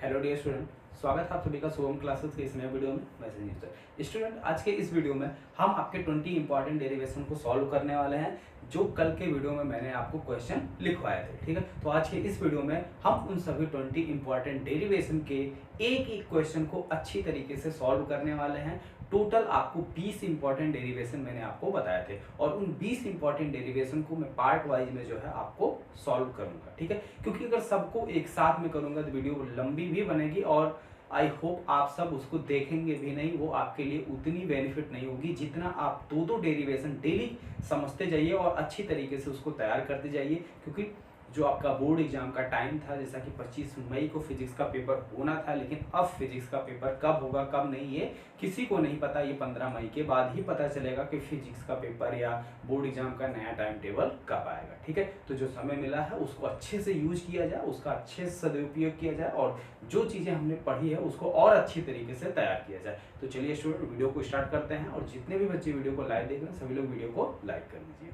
Hello dear student, स्वागत है आप सभी का शुभम क्लासेस के इस नए वीडियो में। मैं संजीव सर। स्टूडेंट, आज के इस वीडियो में हम आपके 20 इंपॉर्टेंट डेरिवेशन को सॉल्व करने वाले हैं, जो कल के वीडियो में मैंने आपको क्वेश्चन लिखवाए थे। ठीक है, तो आज के इस वीडियो में हम उन सभी 20 इंपॉर्टेंट डेरिवेशन के एक एक क्वेश्चन को अच्छी तरीके से सॉल्व करने वाले हैं। टोटल आपको 20 इंपॉर्टेंट डेरिवेशन मैंने आपको बताए थे और उन 20 इंपॉर्टेंट डेरिवेशन को मैं पार्ट वाइज में जो है आपको सॉल्व करूंगा। ठीक है, क्योंकि अगर सबको एक साथ में करूंगा तो वीडियो लंबी भी बनेगी और आई होप आप सब उसको देखेंगे भी नहीं। वो आपके लिए उतनी बेनिफिट नहीं होगी जितना आप दो डेरिवेशन डेली समझते जाइए और अच्छी तरीके से उसको तैयार करते जाइए। क्योंकि जो आपका बोर्ड एग्जाम का टाइम था, जैसा कि 25 मई को फिजिक्स का पेपर होना था, लेकिन अब फिजिक्स का पेपर कब होगा कब नहीं ये किसी को नहीं पता। ये 15 मई के बाद ही पता चलेगा कि फिजिक्स का पेपर या बोर्ड एग्जाम का नया टाइम टेबल कब आएगा। ठीक है, तो जो समय मिला है उसको अच्छे से यूज किया जाए, उसका अच्छे से सदुपयोग किया जाए और जो चीज़ें हमने पढ़ी है उसको और अच्छी तरीके से तैयार किया जाए। तो चलिए स्टूडेंट, वीडियो को स्टार्ट करते हैं और जितने भी बच्चे वीडियो को लाइव देख रहे हैं सभी लोग वीडियो को लाइक कर लीजिए।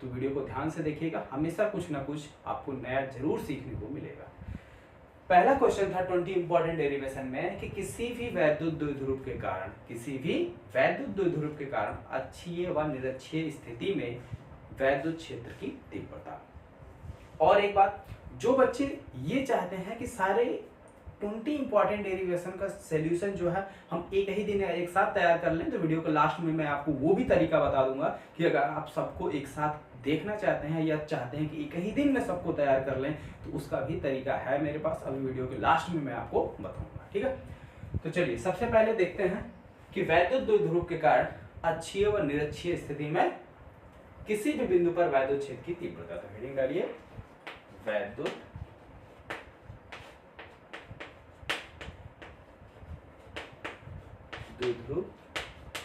तो वीडियो को ध्यान से देखिएगा, हमेशा कुछ ना कुछ आपको नया जरूर सीखने को मिलेगा। पहला क्वेश्चन था 20 इंपॉर्टेंट डेरिवेशन में कि किसी भी वैद्युत द्विध्रुव के कारण अक्षीय व निरक्षीय स्थिति में वैद्युत क्षेत्र की तीव्रता। और एक बात, जो बच्चे ये चाहते हैं कि सारे 20 इंपॉर्टेंट डेरिवेशन का सॉल्यूशन जो है हम एक ही दिन एक साथ तैयार कर लें, तो वीडियो के लास्ट में मैं आपको वो भी तरीका बता दूंगा कि अगर आप सबको एक साथ देखना चाहते हैं या चाहते हैं कि एक ही दिन में सबको तैयार कर लें, तो उसका भी तरीका है मेरे पास। अभी वीडियो के लास्ट में मैं आपको बताऊंगा। ठीक है, तो चलिए सबसे पहले देखते हैं कि वैद्युत द्विध्रुव के कारण अक्षीय व निरक्षीय स्थिति में किसी भी बिंदु पर वैद्युत क्षेत्र की तीव्रता। तो हेडिंग डालिए, वैद्युत द्विध्रुव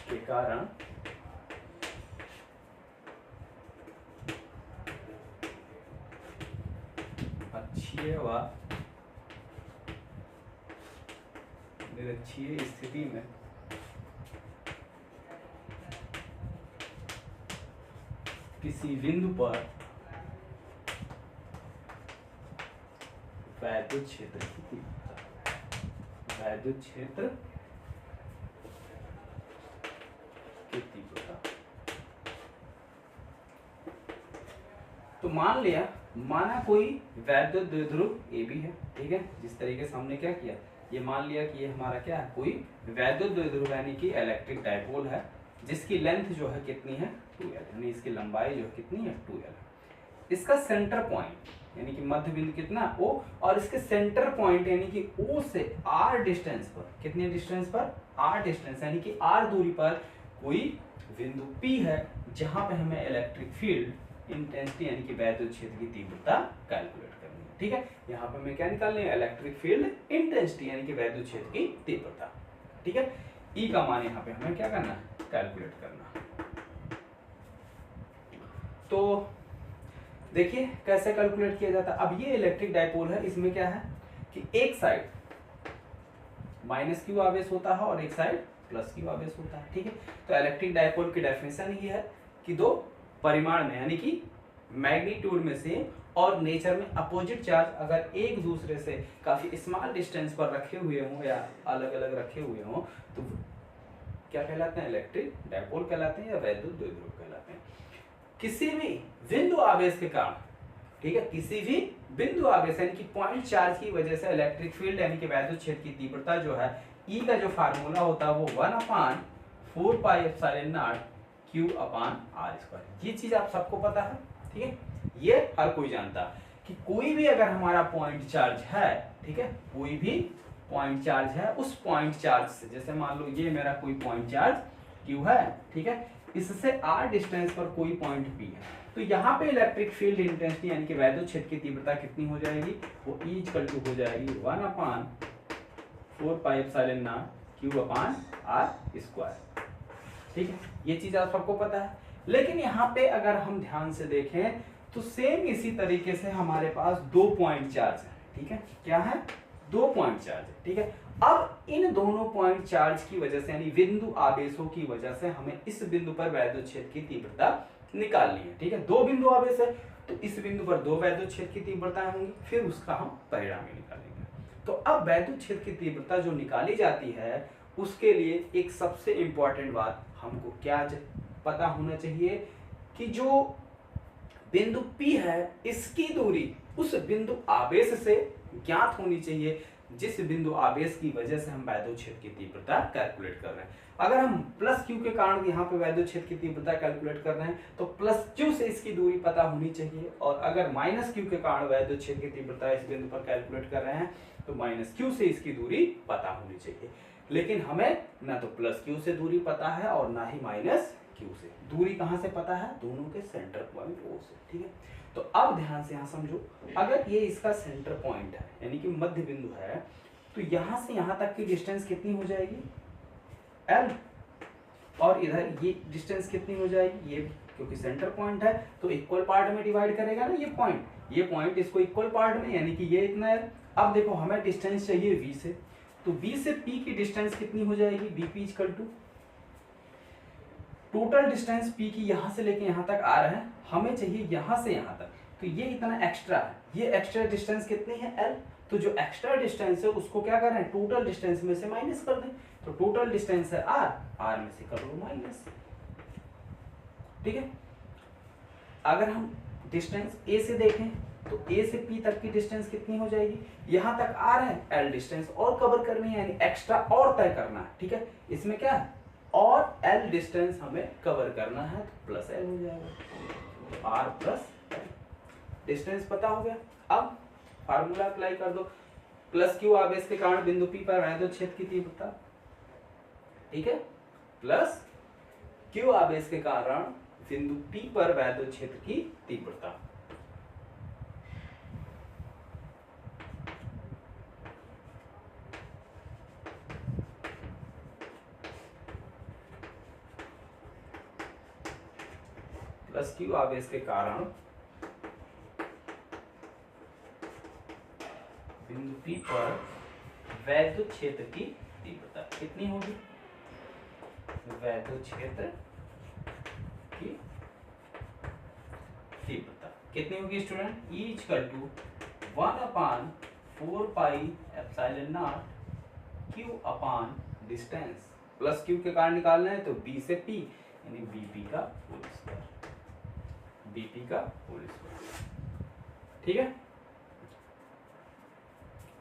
के कारण अक्षीय व निरक्षीय स्थिति में किसी बिंदु पर वैद्युत क्षेत्र की तीव्रता, वैद्युत क्षेत्र की तीव्रता। तो माना कोई वैद्युत द्विध्रुव ए बी है। ठीक है, जिस तरीके से हमने क्या किया, ये मान लिया कि ये हमारा क्या है, कोई वैद्युत द्विध्रुव यानी कि इलेक्ट्रिक डायपोल है, जिसकी लेंथ जो है कितनी है 2l, यानी इसकी लंबाई जो है कितनी है 2l। इसका सेंटर पॉइंट यानी कि मध्य बिंदु कितना O, और इसके सेंटर पॉइंट यानी कि O से R डिस्टेंस पर, कितने डिस्टेंस पर, R डिस्टेंस यानी कि R दूरी पर कोई बिंदु P है, जहां पे हमें इलेक्ट्रिक फील्ड इंटेंसिटी यानी कि वैद्युत क्षेत्र की तीव्रता कैलकुलेट करनी है। ठीक है, यहाँ पे मैं क्या निकालनी है, इलेक्ट्रिक फील्ड इंटेंसिटी यानी कि वैद्युत क्षेत्र की तीव्रता। ठीक है, ई का मान यहाँ पे हमें क्या करना है, कैलकुलेट करना। तो देखिए कैसे कैलकुलेट किया जाता है। अब ये इलेक्ट्रिक डायपोल है, इसमें क्या है कि एक साइड माइनस क्यू आवेश होता है और एक साइड प्लस क्यू आवेश होता है। ठीक है, तो इलेक्ट्रिक डायपोल की डेफिनेशन ये है कि दो परिमाण में यानी कि मैग्नीट्यूड में से और नेचर में अपोजिट चार्ज अगर एक दूसरे से काफी स्मॉल डिस्टेंस पर रखे हुए हों या अलग अलग रखे हुए हों, तो क्या कहलाते हैं, इलेक्ट्रिक डायपोल कहलाते हैं या वैद्युत द्विध्रुव कहलाते हैं। किसी भी बिंदु आवेश के कारण, ठीक है, किसी भी बिंदु आवेश यानी कि पॉइंट चार्ज की वजह से इलेक्ट्रिक फील्ड यानी कि वैद्युत क्षेत्र की तीव्रता जो है, ई का जो फार्मूला होता है वो 1/4πε0 Q/r²। ये चीज आप सबको पता है। ठीक है, ये हर कोई जानता है कि कोई भी अगर हमारा पॉइंट चार्ज है, ठीक है, कोई भी पॉइंट चार्ज है, उस पॉइंट चार्ज से, जैसे मान लो ये मेरा कोई पॉइंट चार्ज Q है, ठीक है, इससे r डिस्टेंस पर कोई पॉइंट P है, तो यहाँ पे इलेक्ट्रिक फील्ड इंटेंसिटी यानी कि वैद्युत क्षेत्र की तीव्रता कितनी हो जाएगी, वो E = हो जाएगी 1/4πε0 Q/r²। ठीक है, ये चीज आप सबको पता है। लेकिन यहाँ पे अगर हम ध्यान से देखें तो सेम इसी तरीके से हमारे पास 2 पॉइंट चार्ज है। ठीक है, क्या है, 2 पॉइंट चार्ज है। ठीक है, अब इन दोनों पॉइंट चार्ज की वजह से यानी बिंदु आवेशों की वजह से हमें इस बिंदु पर वैद्युत क्षेत्र की तीव्रता निकालनी है। ठीक है, 2 बिंदु आवेश है तो इस बिंदु पर 2 वैद्युत क्षेत्र की तीव्रताएं होंगी, फिर उसका हम परिणामी निकालेंगे। तो अब वैद्युत क्षेत्र की तीव्रता जो निकाली जाती है उसके लिए एक सबसे इंपॉर्टेंट बात हमको क्या पता होना चाहिए कि जो बिंदु P है इसकी दूरी उस बिंदु आवेश से ज्ञात होनी चाहिए जिस बिंदु आवेश की वजह से हम वैद्युत क्षेत्र की तीव्रता कैलकुलेट कर रहे हैं। अगर हम प्लस Q के कारण यहाँ पे वैद्युत क्षेत्र की तीव्रता कैलकुलेट कर रहे हैं तो प्लस Q से इसकी दूरी पता होनी चाहिए, और अगर माइनस Q के कारण वैद्युत क्षेत्र की तीव्रता इस बिंदु पर कैलकुलेट कर रहे हैं तो माइनस Q से इसकी दूरी पता होनी चाहिए। लेकिन हमें ना तो प्लस Q से दूरी पता है और ना ही माइनस Q से। दूरी कहाँ से पता है? दोनों के सेंटर पॉइंट O से। ठीक है, तो अब ध्यान से यहाँ समझो, अगर ये इसका सेंटर पॉइंट है यानी कि मध्य बिंदु है तो यहाँ से यहाँ तक की डिस्टेंस कितनी हो जाएगी? L, और इधर ये डिस्टेंस कितनी हो जाएगी? ये, क्योंकि सेंटर पॉइंट है तो इक्वल पार्ट में डिवाइड करेगा ना ये पॉइंट इसको इक्वल पार्ट में, यानी कि ये इतना है। अब देखो हमें डिस्टेंस चाहिए V से, तो B से P की डिस्टेंस कितनी हो जाएगी? BP equal to total distance P की यहाँ से लेके यहाँ तक आ रहा है, हमें चाहिए यहाँ से यहाँ तक, तो ये इतना एक्स्ट्रा है। ये एक्स्ट्रा डिस्टेंस कितनी है? L। तो जो एक्स्ट्रा डिस्टेंस है उसको क्या कर रहे हैं? टोटल डिस्टेंस में से माइनस कर दें। तो टोटल डिस्टेंस है R में से कर दो माइनस। ठीक है, अगर हम डिस्टेंस A से देखें तो A से P तक की डिस्टेंस कितनी हो जाएगी? यहाँ तक R है, L डिस्टेंस और कवर करनी है, यानी एक्स्ट्रा और तय करना है। ठीक है, इसमें क्या है? और L डिस्टेंस हमें कवर करना है, तो प्लस L हो जाएगा। तो R प्लस L डिस्टेंस पता हो गया। अब फार्मूला अप्लाई कर दो, प्लस Q आवेश के कारण बिंदु P पर वैद्युत क्षेत्र की तीव्रता, ठीक है, प्लस Q आवेश के कारण बिंदु P पर वैद्युत क्षेत्र की तीव्रता। प्लस Q आवेश के कारण बिंदु P पर वैद्युत क्षेत्र की तीव्रता कितनी होगी? वैद्युत क्षेत्र की तीव्रता कितनी होगी student? E equal to 1/4 pi epsilon not Q upon distance. Plus Q के कारण निकालना है तो B से P यानी BP का होल स्क्वायर, BP का होल स्क्वायर। ठीक है,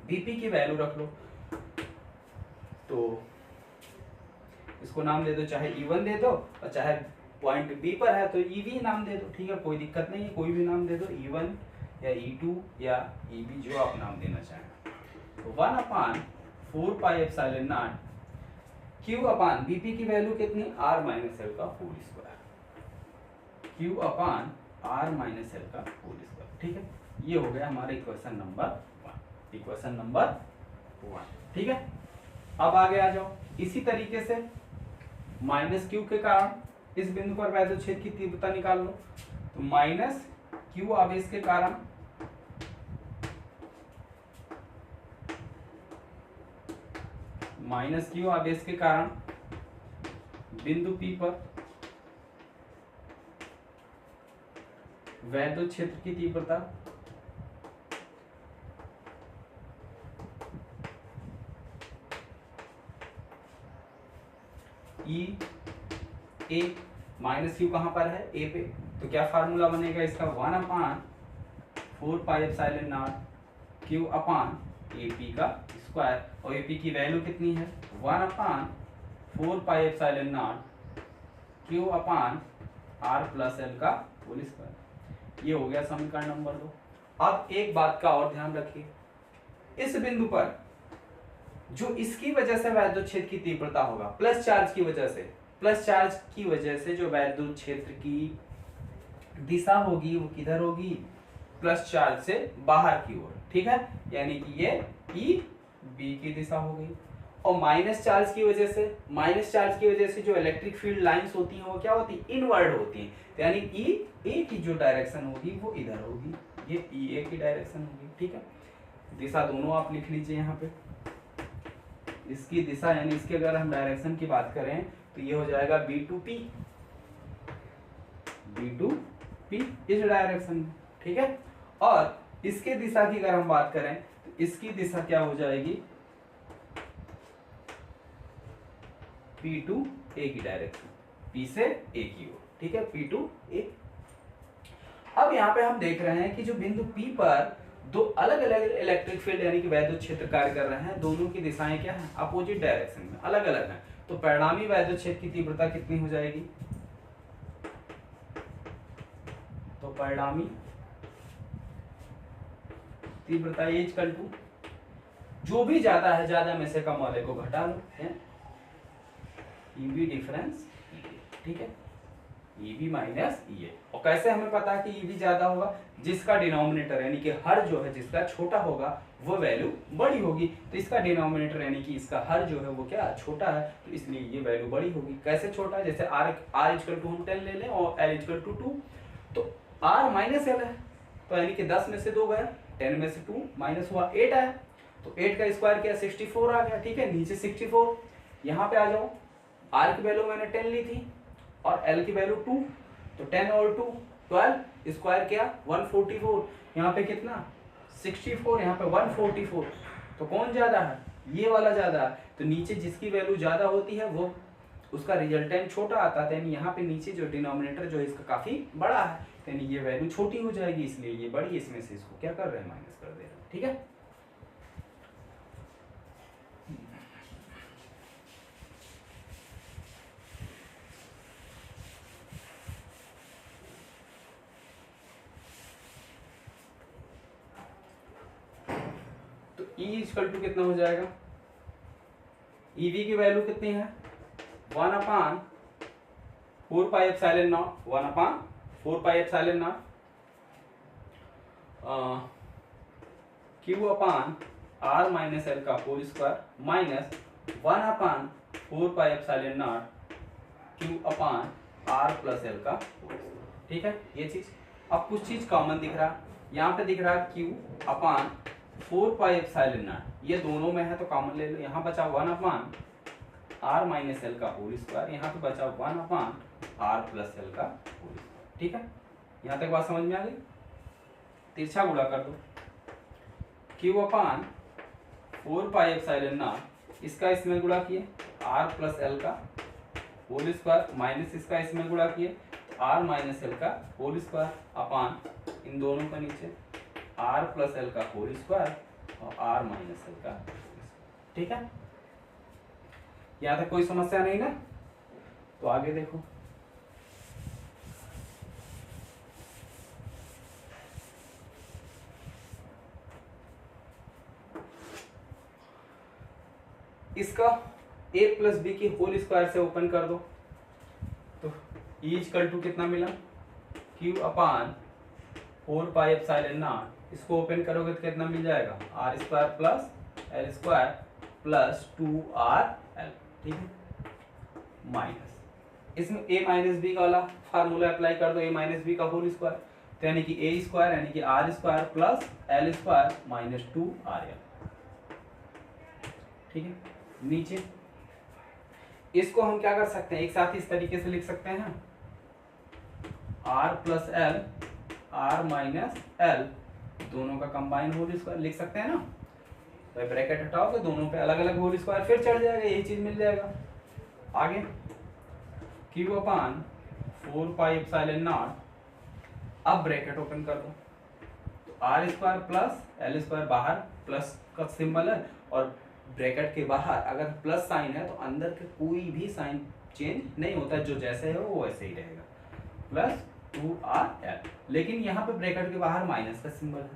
BP की वैल्यू रख लो, तो इसको नाम दे दो, चाहे E1 दे दो और चाहे पॉइंट B पर है तो EV नाम दे दो। ठीक है, कोई दिक्कत नहीं है, कोई भी नाम दे दो, E1 या E2 या EB, जो आप नाम देना चाहें। तो 1/4 pi epsilon not Q upon BP की वैल्यू कितनी? R माइनस L का whole square, Q upon R minus L का होल स्क्वायर। ठीक है, ये हो गया हमारा इक्वेशन नंबर 1, इक्वेशन नंबर 1। ठीक है, अब आगे आ जाओ। इसी तरीके से माइनस Q के कारण इस बिंदु पर वैद्युत क्षेत्र की तीव्रता निकाल लो, तो माइनस Q आवेश के कारण बिंदु P पर वैद्युत क्षेत्र की तीव्रता E माइनस Q कहां पर है? A पे, तो क्या फार्मूला बनेगा इसका? 1/4 pi epsilon not Q upon AP का स्क्वायर, और AP की वैल्यू कितनी है? 1/4 pi epsilon not Q upon R plus L का होल स्क्वायर। ये हो गया समीकरण नंबर 2। अब एक बात का और ध्यान रखिए, इस बिंदु पर जो इसकी वजह से वैद्युत क्षेत्र की तीव्रता होगा, प्लस चार्ज की वजह से जो वैद्युत क्षेत्र की दिशा होगी वो किधर होगी? प्लस चार्ज से बाहर की ओर। ठीक है, यानी कि ये EB की दिशा हो गई। और माइनस चार्ज की वजह से जो इलेक्ट्रिक फील्ड लाइंस होती हैं वो क्या होती है? इनवर्ड होती हैं, तो यानी EA की जो डायरेक्शन होगी वो इधर होगी, ये EA की डायरेक्शन होगी। ठीक है, दिशा दोनों आप लिख लीजिए यहाँ पे। इसकी दिशा यानी इसके अगर हम डायरेक्शन की बात करें तो ये हो जाएगा B2P इस डायरेक्शन में। ठीक है, और इसके दिशा की अगर हम बात करें तो इसकी दिशा क्या हो जाएगी, P टू A की डायरेक्शन, P से A की ओर, ठीक है, P टू A। अब यहाँ पे हम देख रहे हैं कि जो बिंदु P पर दो अलग अलग इलेक्ट्रिक फील्ड यानी कि वैद्युत क्षेत्र कार्य कर रहे हैं, दोनों की दिशाएं क्या हैं, अपोजिट डायरेक्शन में अलग अलग हैं। तो परिणामी वैद्युत क्षेत्र की तीव्रता कितनी हो जाएगी, तो परिणामी तीव्रता E इक्वल टू, जो भी ज्यादा है ज्यादा में से कम वाले को घटा लो, ईबी डिफरेंस, ठीक है, ईबी माइनस ईए। और कैसे हमें पता है कि ईबी ज्यादा होगा, जिसका डिनोमिनेटर यानी कि हर जो है जिसका छोटा होगा वो वैल्यू बड़ी होगी। तो इसका डिनोमिनेटर यानी कि इसका हर जो है वो क्या छोटा है, तो इसलिए ये वैल्यू बड़ी होगी। कैसे छोटा है, जैसे आर इक्वल टू हम 10 ले लें और एल इक्वल टू 2, तो आर माइनस एल है, तो यानी कि 10 में से 2 गया, 10 में से 2 माइनस हुआ 8 आया, तो 8 का स्क्वायर क्या 64 आ गया, ठीक है, नीचे 64। यहाँ पे आ जाओ, आर की वैल्यू मैंने 10 ली थी और एल की वैल्यू 2, तो 10 और 2 12, स्क्वायर क्या 144, यहाँ पे कितना 64, यहाँ पे 144, तो कौन ज्यादा है, ये वाला ज्यादा है। तो नीचे जिसकी वैल्यू ज्यादा होती है वो उसका रिजल्टेंट छोटा आता है, यानी यहाँ पे नीचे जो डिनोमिनेटर जो है इसका काफी बड़ा है, यानी ये वैल्यू छोटी हो जाएगी, इसलिए ये बड़ी, इसमें से इसको क्या कर रहे हैं माइनस कर दे रहे हैं, ठीक है। तो E इक्वल टू कितना हो जाएगा, EV की वैल्यू कितनी है 1/4 pi epsilon naught, 1/4 pi epsilon not Q upon R minus L का whole square minus 1/4 pi epsilon not Q upon R plus L का होल, ठीक है। ये चीज, अब कुछ चीज कॉमन दिख रहा है, यहाँ पे दिख रहा है Q upon 4 pi epsilon not, ये दोनों में है तो कॉमन ले लो, यहाँ बचा 1/R माइनस एल का होल स्क्वायर, यहाँ पे बचा 1/R प्लस एल का होल स्क्वायर, ठीक है। यहाँ तक बात समझ में आ गई, तिरछा गुणा कर दो, Q upon 4 pi epsilon not, इसका इसमें गुणा किए R प्लस एल का होल स्क्वायर माइनस इसका इसमें गुणा किए R माइनस एल का होल स्क्वायर अपान इन दोनों का नीचे R प्लस एल का होल स्क्वायर और R माइनस एल का, ठीक है। यहाँ तक कोई समस्या नहीं ना, तो आगे देखो, इसका a प्लस बी की होल स्क्वायर से ओपन कर दो, तो E इक्वल टू कितना मिला Q upon 4 pi epsilon not, इसको ओपन करोगे तो कितना मिल जाएगा R square plus L square plus 2RL, ठीक है, माइनस इसमें a माइनस बी का वाला फार्मूला अप्लाई कर दो, a माइनस बी का होल स्क्वायर, तो यानी कि a स्क्वायर यानी कि R square plus L square minus 2RL, ठीक है। नीचे इसको हम क्या कर सकते हैं, एक साथ इस तरीके से लिख सकते हैं, R plus L R minus L दोनों का कंबाइन होल स्क्वायर लिख सकते हैं ना, तो ब्रैकेट हटाओ तो दोनों पे अलग अलग होल स्क्वायर फिर चढ़ जाएगा, यही चीज मिल जाएगा। आगे Q upon 4 pi epsilon not, अब ब्रैकेट ओपन कर दो, तो R square plus L square, बाहर प्लस का सिंबल है और ब्रैकेट के बाहर अगर प्लस साइन है तो अंदर के कोई भी साइन चेंज नहीं होता, जो जैसे है वो वैसे ही रहेगा, प्लस 2RL। लेकिन यहाँ पे ब्रैकेट के बाहर माइनस का सिंबल है,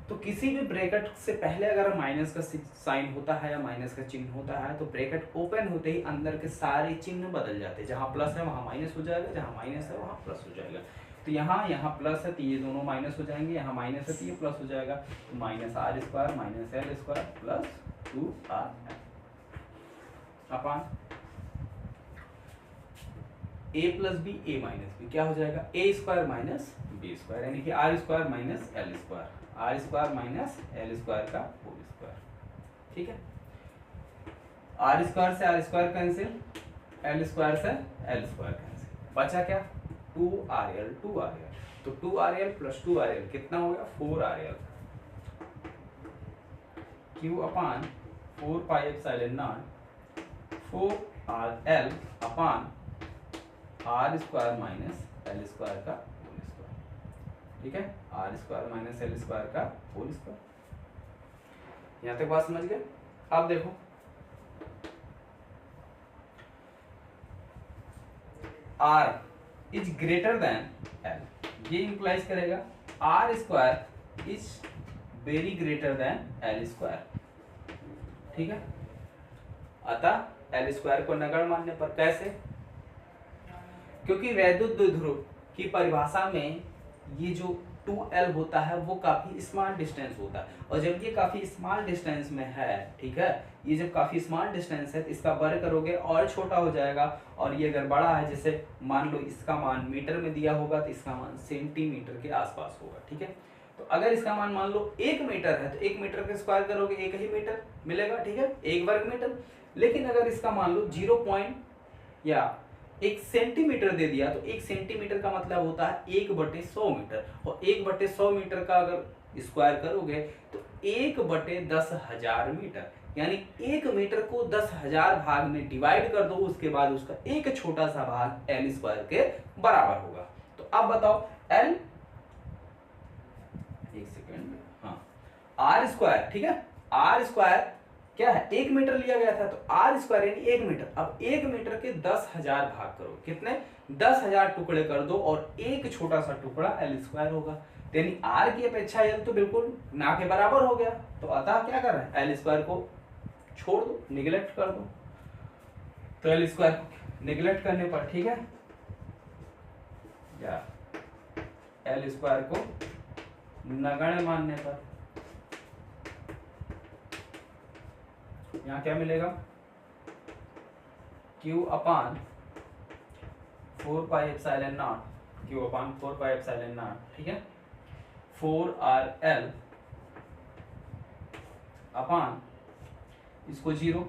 तो किसी भी ब्रैकेट से पहले अगर माइनस का साइन होता है या माइनस का चिन्ह होता है तो ब्रैकेट ओपन होते ही अंदर के सारे चिन्ह बदल जाते हैं, जहाँ प्लस है वहाँ माइनस हो जाएगा, जहाँ माइनस है वहाँ प्लस हो जाएगा। तो यहाँ प्लस है तो ये दोनों माइनस हो जाएंगे, यहाँ माइनस है तो ये प्लस हो जाएगा, तो minus R square minus L square plus 2RL upon a plus B a minus B क्या हो जाएगा, a square minus B square, यानी कि R square minus L square, R square minus L square का whole square, ठीक है। R square से R square cancel, L square से L स्क्वायर कैंसिल, बचा क्या 2RL, तो 2RL प्लस 2RL कितना हो गया 4RL, Q upon 4 pi epsilon not 4 upon R square minus L square का होल स्क्वायर। ठीक है, R square minus L square का होल स्क्वायर। यहां तक बात समझ गए। अब देखो R is greater than L, ये इंप्लाइज करेगा R square is very greater than L square. ठीक है, अतः एल स्क्वायर को नगण्य मानने पर कैसे, क्योंकि वैद्युत द्विध्रुव की परिभाषा में ये जो 2L होता है वो काफी स्मॉल डिस्टेंस होता है, और जब ये काफी स्मॉल डिस्टेंस में है, ठीक है, ये जब काफी स्मॉल डिस्टेंस है तो इसका वर्ग करोगे और छोटा हो जाएगा, और ये अगर बड़ा है, जैसे मान लो इसका मान मीटर में दिया होगा तो इसका मान सेंटीमीटर के आसपास होगा। ठीक है, तो अगर इसका मान मान लो 1 मीटर है तो 1 मीटर का स्क्वायर करोगे 1 ही मीटर मिलेगा। ठीक है, 1 वर्ग मीटर। लेकिन अगर इसका मान लो 0 पॉइंट या 1 सेंटीमीटर दे दिया तो 1 सेंटीमीटर का मतलब होता है 1/100 मीटर, और 1/100 मीटर का अगर स्क्वायर करोगे तो 1/10,000 मीटर, यानी 1 मीटर को 10,000 भाग में डिवाइड कर दो, उसके बाद उसका एक छोटा सा भाग एल स्क्वायर के बराबर होगा। तो अब बताओ एल, एक सेकेंड, हाँ, आर स्क्वायर, ठीक है, आर स्क्वायर क्या है, 1 मीटर लिया गया था, तो आर स्क्वायर यानी 1 मीटर। अब 1 मीटर के 10,000 भाग करो, कितने, 10,000 टुकड़े कर दो, और एक छोटा सा टुकड़ा एल स्क्वायर होगा, यानी आर की अपेक्षा एल तो बिल्कुल ना के बराबर हो गया। तो अतः क्या कर रहे हैं, एल स्क्वायर को छोड़ दो, निगलेक्ट कर दो। तो एल स्क्वायर को निगलेक्ट करने पर, ठीक है, या एल स्क्वायर को नगण्य मानने पर यहाँ क्या मिलेगा, Q upon 4 pi epsilon not, Q upon 4 pi epsilon not, ठीक है, 4RL अपान इसको 0,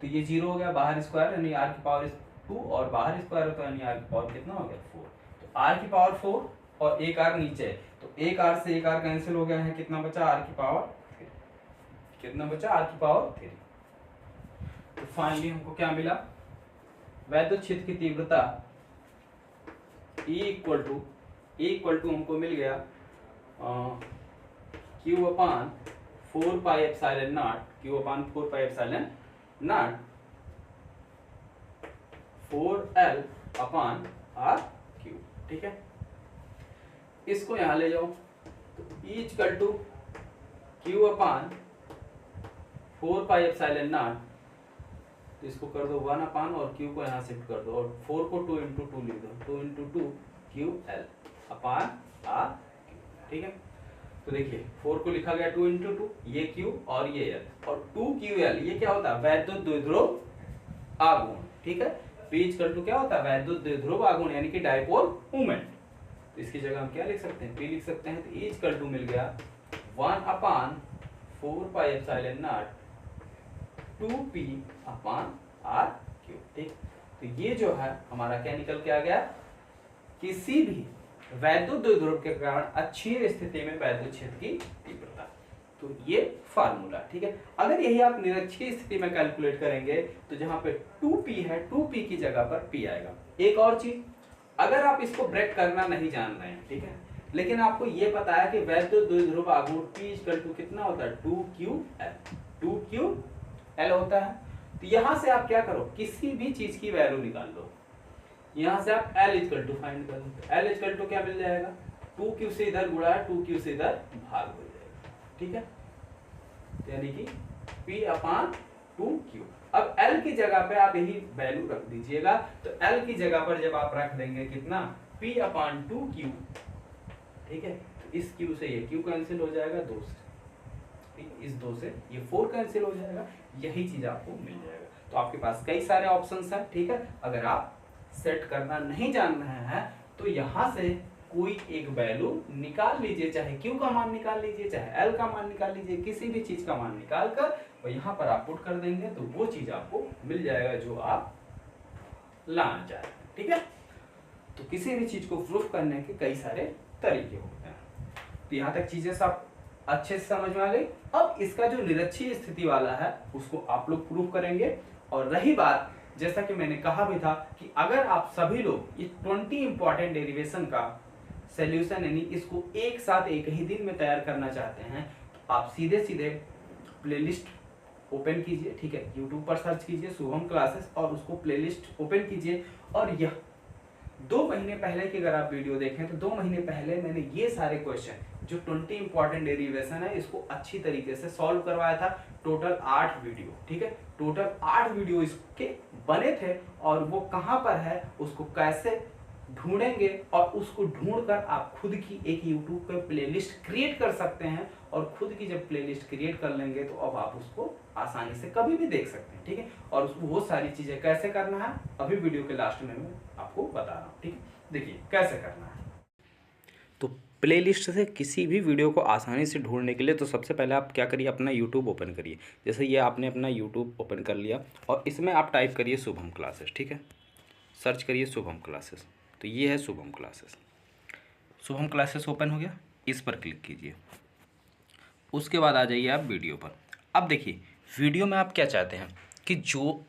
तो ये 0 हो गया, बाहर स्क्वायर यानी r की पावर 2, और बाहर स्क्वायर होता है यानी r की पावर कितना हो गया 4, तो r की पावर 4 और एक r नीचे है, तो एक r से एक r कैंसिल हो गया है, कितना बचा r की पावर 3, कितना बचा r की पावर 3। तो फाइनली हमको क्या मिला, वैद्युत क्षेत्र की तीव्रता E इक्वल टू हमको मिल गया Q upon 4 pi epsilon not, Q upon 4 pi epsilon not 4L upon R cube. ठीक है, इसको यहां ले जाओ, तो E equal to Q upon 4 pi epsilon not, तो इसको कर दो 1 अपान और Q को यहाँ शिफ्ट कर दो, और 4 को 2 इंटू 2 लिख दो, 2 इंटू 2 QL अपान R। ठीक है, तो देखिए 4 को लिखा गया 2 इंटू 2, ये Q और ये L, और 2QL ये क्या होता है, वैद्युत द्विध्रुव आघूर्ण। ठीक है, P इक्वल टू क्या होता है, वैद्युत द्विध्रुव आघूर्ण यानी कि डायपोल मोमेंट। तो इसकी जगह हम क्या लिख सकते हैं, P लिख सकते हैं, तो E इक्वल टू मिल गया 1 अपान 4 pi epsilon not 2P upon R cube. ठीक, तो ये जो है हमारा क्या निकल के आ गया, किसी भी वैद्युत द्विध्रुव के कारण अक्षीय स्थिति में वैद्युत क्षेत्र की तीव्रता। तो ये फार्मूला। ठीक है, अगर यही आप निरक्षीय स्थिति में कैलकुलेट करेंगे तो जहां पे 2P है, 2P की जगह पर P आएगा। एक और चीज, अगर आप इसको ब्रेक करना नहीं जान रहे हैं, ठीक है, लेकिन आपको ये पता है कि वैद्युत द्विध्रुव आघूर्ण P इक्वल टू कितना होता है, 2QL होता है। तो यहां से आप क्या करो, किसी भी चीज की वैल्यू निकाल लो, यहां से आप L इक्वल टू फाइंड कर लो। L इक्वल टू क्या मिल जाएगा, 2Q से इधर गुणा है, 2Q से इधर भाग हो जाएगा। ठीक है, यानी कि P अपान 2Q। अब L की जगह पे आप यही वैल्यू रख दीजिएगा, तो L की जगह पर जब आप रख देंगे कितना, P अपान 2Q। ठीक है, तो इस Q से ये Q कैंसिल हो जाएगा 2 से, इस 2 से ये 4 कैंसिल हो जाएगा, यही चीज आपको मिल जाएगा। तो आपके पास कई सारे ऑप्शंस हैं। ठीक है, अगर आप सेट करना नहीं जान रहे हैं तो यहां से कोई एक वैल्यू निकाल लीजिए, चाहे Q का मान निकाल लीजिए, चाहे L का मान निकाल लीजिए, किसी भी चीज का मान निकाल कर और यहाँ पर आप पुट कर देंगे तो वो चीज आपको मिल जाएगा जो आप लाना चाह रहे हैं। ठीक है, तो किसी भी चीज को प्रूफ करने के कई सारे तरीके होते हैं। तो यहाँ तक चीजें सब अच्छे से समझ में आ गई। अब इसका जो निरक्षीय स्थिति वाला है उसको आप लोग प्रूव करेंगे। और रही बात, जैसा कि मैंने कहा भी था कि अगर आप सभी लोग ये 20 इंपॉर्टेंट डेरिवेशन का सॉल्यूशन यानी इसको एक साथ एक ही दिन में तैयार करना चाहते हैं तो आप सीधे सीधे प्लेलिस्ट ओपन कीजिए, ठीक है, यूट्यूब पर सर्च कीजिए शुभम क्लासेस और उसको प्लेलिस्ट ओपन कीजिए। और यह 2 महीने पहले की अगर आप वीडियो देखें तो 2 महीने पहले मैंने ये सारे क्वेश्चन जो 20 इंपॉर्टेंट डेरिवेशन है इसको अच्छी तरीके से सॉल्व करवाया था। टोटल 8 वीडियो, ठीक है, टोटल 8 वीडियो इसके बने थे। और वो कहाँ पर है, उसको कैसे ढूंढेंगे और उसको ढूंढकर आप खुद की एक यूट्यूब पे प्लेलिस्ट क्रिएट कर सकते हैं। और खुद की जब प्लेलिस्ट क्रिएट कर लेंगे तो अब आप उसको आसानी से कभी भी देख सकते हैं, ठीक है। और उसको वो सारी चीजें कैसे करना है अभी वीडियो के लास्ट में मैं आपको बता रहा हूँ, ठीक है। देखिए कैसे करना है। तो प्लेलिस्ट से किसी भी वीडियो को आसानी से ढूंढने के लिए तो सबसे पहले आप क्या करिए, अपना यूट्यूब ओपन करिए। जैसे ये आपने अपना यूट्यूब ओपन कर लिया और इसमें आप टाइप करिए शुभम क्लासेस, ठीक है, सर्च करिए शुभम क्लासेस। तो ये है Shubham classes. Shubham classes open हो गया, इस पर क्लिक कीजिए। उसके बाद आ जाइए आप वीडियो पर। अब देखिए वीडियो में आप क्या चाहते हैं कि जो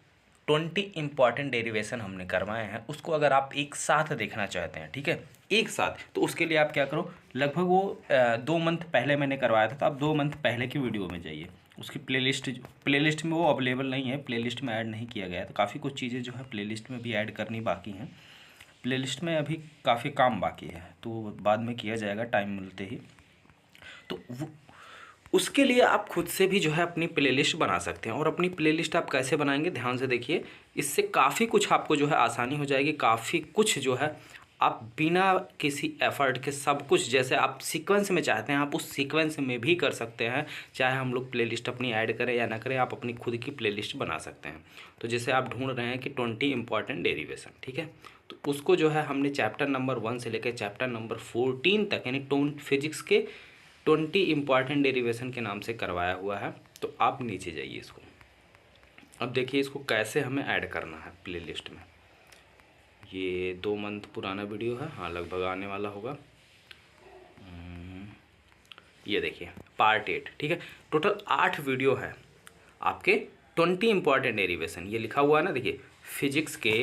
20 इंपॉर्टेंट डेरिवेशन हमने करवाए हैं उसको अगर आप एक साथ देखना चाहते हैं, ठीक है, एक साथ, तो उसके लिए आप क्या करो, लगभग वो 2 मंथ पहले मैंने करवाया था, तो आप 2 मंथ पहले की वीडियो में जाइए। उसकी प्लेलिस्ट में वो अवेलेबल नहीं है, प्लेलिस्ट में ऐड नहीं किया गया है। तो काफ़ी कुछ चीज़ें जो है प्लेलिस्ट में भी ऐड करनी बाकी हैं। प्लेलिस्ट में अभी काफ़ी काम बाकी है तो बाद में किया जाएगा टाइम मिलते ही। तो उसके लिए आप खुद से भी जो है अपनी प्लेलिस्ट बना सकते हैं। और अपनी प्लेलिस्ट आप कैसे बनाएंगे ध्यान से देखिए, इससे काफ़ी कुछ आपको जो है आसानी हो जाएगी। काफ़ी कुछ जो है आप बिना किसी एफर्ट के सब कुछ जैसे आप सीक्वेंस में चाहते हैं आप उस सीक्वेंस में भी कर सकते हैं। चाहे हम लोग प्लेलिस्ट अपनी ऐड करें या ना करें, आप अपनी खुद की प्लेलिस्ट बना सकते हैं। तो जैसे आप ढूंढ रहे हैं कि 20 इंपॉर्टेंट डेरिवेशन, ठीक है, तो उसको जो है हमने चैप्टर नंबर 1 से लेकर चैप्टर नंबर 14 तक यानी फिजिक्स के 20 इंपॉर्टेंट डेरिवेशन के नाम से करवाया हुआ है। तो आप नीचे जाइए इसको। अब देखिए इसको कैसे हमें ऐड करना है प्लेलिस्ट में। ये 2 मंथ पुराना वीडियो है, हाँ लगभग आने वाला होगा। ये देखिए पार्ट 8, ठीक है, टोटल 8 वीडियो है आपके 20 इंपॉर्टेंट डेरिवेशन। ये लिखा हुआ है ना, देखिए फिजिक्स के,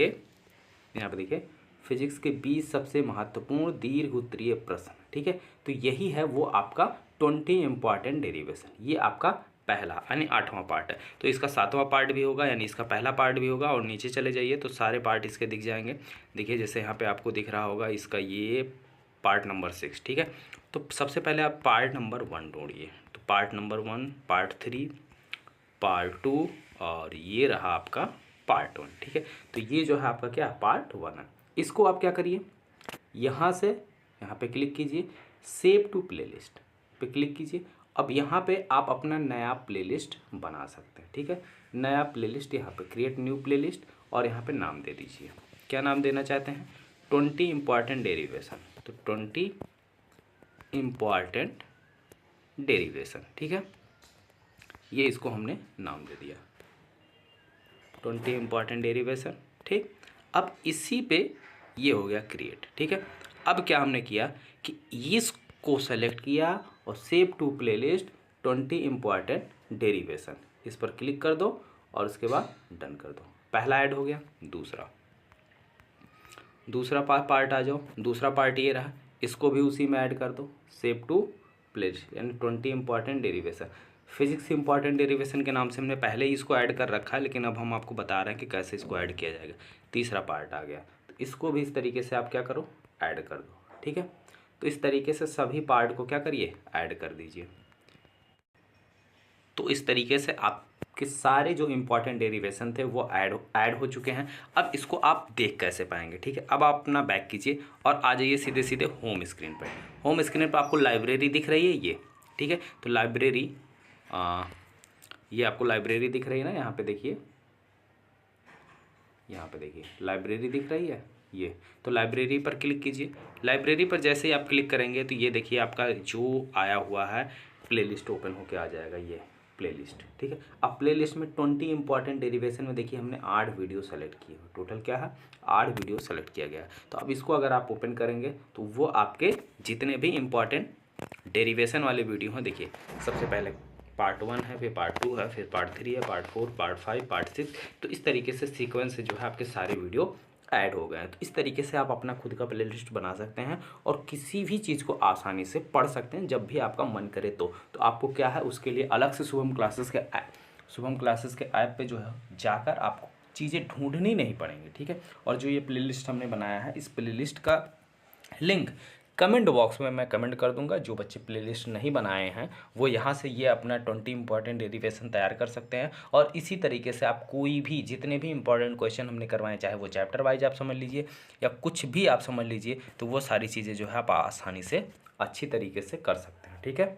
यहाँ पे देखिए फिजिक्स के 20 सबसे महत्वपूर्ण दीर्घ उत्तरीय प्रश्न, ठीक है। तो यही है वो आपका 20 इंपॉर्टेंट डेरिवेशन। ये आपका पहला यानी 8वां पार्ट है। तो इसका 7वां पार्ट भी होगा यानी इसका पहला पार्ट भी होगा। और नीचे चले जाइए तो सारे पार्ट इसके दिख जाएंगे। देखिए जैसे यहाँ पे आपको दिख रहा होगा इसका ये पार्ट नंबर 6, ठीक है। तो सबसे पहले आप पार्ट नंबर 1 ढूंढिए। तो पार्ट नंबर 1, पार्ट 3, पार्ट 2 और ये रहा आपका पार्ट 1, ठीक है। तो ये जो है आपका क्या पार्ट 1 है। इसको आप क्या करिए, यहाँ से यहाँ पे क्लिक कीजिए, सेव टू प्लेलिस्ट पे क्लिक कीजिए। अब यहाँ पे आप अपना नया प्लेलिस्ट बना सकते हैं, ठीक है। नया प्लेलिस्ट यहाँ पे क्रिएट न्यू प्लेलिस्ट और यहाँ पे नाम दे दीजिए। क्या नाम देना चाहते हैं, 20 इंपॉर्टेंट डेरिवेशन। तो 20 इंपॉर्टेंट डेरिवेशन, ठीक है, ये इसको हमने नाम दे दिया 20 इंपॉर्टेंट डेरिवेशन, ठीक। अब इसी पे ये हो गया क्रिएट, ठीक है। अब क्या हमने किया कि इसको सेलेक्ट किया और save to playlist 20 important derivation, इस पर क्लिक कर दो और उसके बाद डन कर दो। पहला ऐड हो गया। दूसरा पार्ट आ जाओ। दूसरा पार्ट ये रहा, इसको भी उसी में ऐड कर दो, सेव टू प्लेलिस्ट यानी 20 important derivation. Physics important derivation के नाम से हमने पहले ही इसको ऐड कर रखा है, लेकिन अब हम आपको बता रहे हैं कि कैसे इसको ऐड किया जाएगा। तीसरा पार्ट आ गया, तो इसको भी इस तरीके से आप क्या करो, ऐड कर दो, ठीक है। तो इस तरीके से सभी पार्ट को क्या करिए, ऐड कर दीजिए। तो इस तरीके से आपके सारे जो इंपॉर्टेंट डेरिवेशन थे वो ऐड हो चुके हैं। अब इसको आप देख कैसे पाएंगे, ठीक है। अब आप अपना बैक कीजिए और आ जाइए सीधे सीधे होम स्क्रीन पर। होम स्क्रीन पर आपको लाइब्रेरी दिख रही है ये, ठीक है। तो लाइब्रेरी, ये आपको लाइब्रेरी दिख रही है ना, यहाँ पे देखिए, यहाँ पे देखिए लाइब्रेरी दिख रही है ये। तो लाइब्रेरी पर क्लिक कीजिए। लाइब्रेरी पर जैसे ही आप क्लिक करेंगे तो ये देखिए आपका जो आया हुआ है प्लेलिस्ट ओपन होके आ जाएगा, ये प्लेलिस्ट, ठीक है। अब प्लेलिस्ट में 20 इंपॉर्टेंट डेरिवेशन में देखिए हमने 8 वीडियो सेलेक्ट किए हुए, टोटल क्या है 8 वीडियो सेलेक्ट किया गया है। तो अब इसको अगर आप ओपन करेंगे तो वो आपके जितने भी इंपॉर्टेंट डेरिवेशन वाले वीडियो हैं, देखिए सबसे पहले पार्ट 1 है, फिर पार्ट 2 है, फिर पार्ट 3 है, पार्ट 4, पार्ट 5, पार्ट 6। तो इस तरीके से सीक्वेंस से जो है आपके सारे वीडियो ऐड हो गए हैं। तो इस तरीके से आप अपना खुद का प्लेलिस्ट बना सकते हैं और किसी भी चीज़ को आसानी से पढ़ सकते हैं जब भी आपका मन करे। तो आपको क्या है, उसके लिए अलग से शुभम क्लासेस के ऐप पे जो है जाकर आपको चीज़ें ढूंढनी नहीं पड़ेंगी, ठीक है। और जो ये प्लेलिस्ट हमने बनाया है, इस प्लेलिस्ट का लिंक कमेंट बॉक्स में मैं कमेंट कर दूंगा। जो बच्चे प्लेलिस्ट नहीं बनाए हैं वो यहाँ से ये अपना 20 इंपॉर्टेंट डेरिवेशन तैयार कर सकते हैं। और इसी तरीके से आप कोई भी जितने भी इंपॉर्टेंट क्वेश्चन हमने करवाए, चाहे वो चैप्टर वाइज आप समझ लीजिए या कुछ भी आप समझ लीजिए, तो वो सारी चीज़ें जो है आप आसानी से अच्छी तरीके से कर सकते हैं, ठीक है।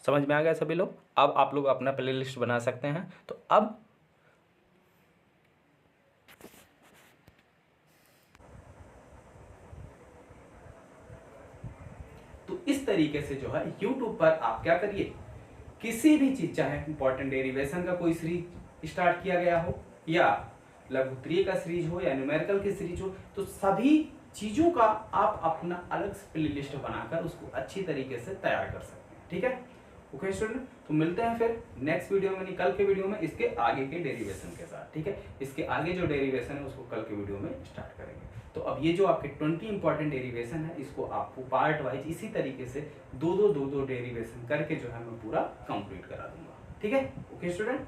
समझ में आ गया सभी लोग? अब आप लोग अपना प्लेलिस्ट बना सकते हैं। तो अब तो इस तरीके से जो है YouTube पर आप क्या करिए, किसी भी चीज, चाहे इंपॉर्टेंट डेरिवेशन का कोई सीरीज स्टार्ट किया गया हो या लघुत्तरीय का सीरीज हो या न्यूमेरिकल की सीरीज हो, तो सभी चीजों का आप अपना अलग से प्लेलिस्ट बनाकर उसको अच्छी तरीके से तैयार कर सकते हैं, ठीक है। ओके स्टूडेंट, तो मिलते हैं फिर नेक्स्ट वीडियो में, कल के वीडियो में इसके आगे के डेरिवेशन के साथ, ठीक है। इसके आगे जो डेरिवेशन है उसको कल के वीडियो में स्टार्ट करेंगे। तो अब ये जो आपके 20 इंपॉर्टेंट डेरिवेशन है, इसको आपको पार्ट वाइज इसी तरीके से दो दो डेरिवेशन करके जो है मैं पूरा कंप्लीट करा दूंगा, ठीक है। Okay student.